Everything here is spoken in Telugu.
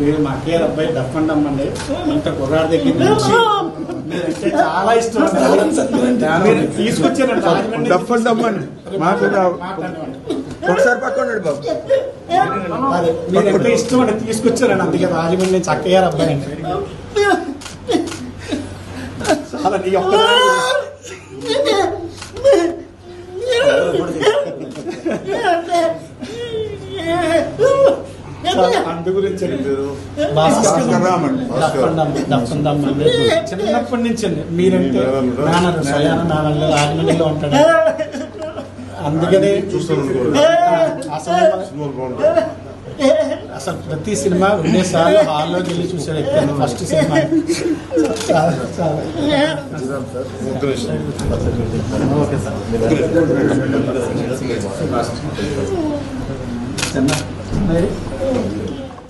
మీరు మా అక్కయ్య అబ్బాయి డఫండమ్ అండి. ఇంత కుర్రాడి దగ్గర నుంచి మీరంటే చాలా ఇష్టం మీరు తీసుకొచ్చారండి. డఫండమ్ అండి ఒకసారి పక్కన బాబు. మీరంటే ఇష్టం అండి తీసుకొచ్చారండి. అందుకే రాజమండ్రి నుంచి అక్కయ్య అబ్బాయి అండి. చాలా నీ ఒక్క అందు గురించి చిన్నప్పటి నుంచి అండి మీరంటే మేనర్ స్వయాన మేనర్లు రాజమండ్రిలో ఉంటాడు. అందుకని అసలు ప్రతి సినిమా 2 సార్లు హాల్లోకి వెళ్ళి చూసాడు వ్యక్తి. First cinema okay sir.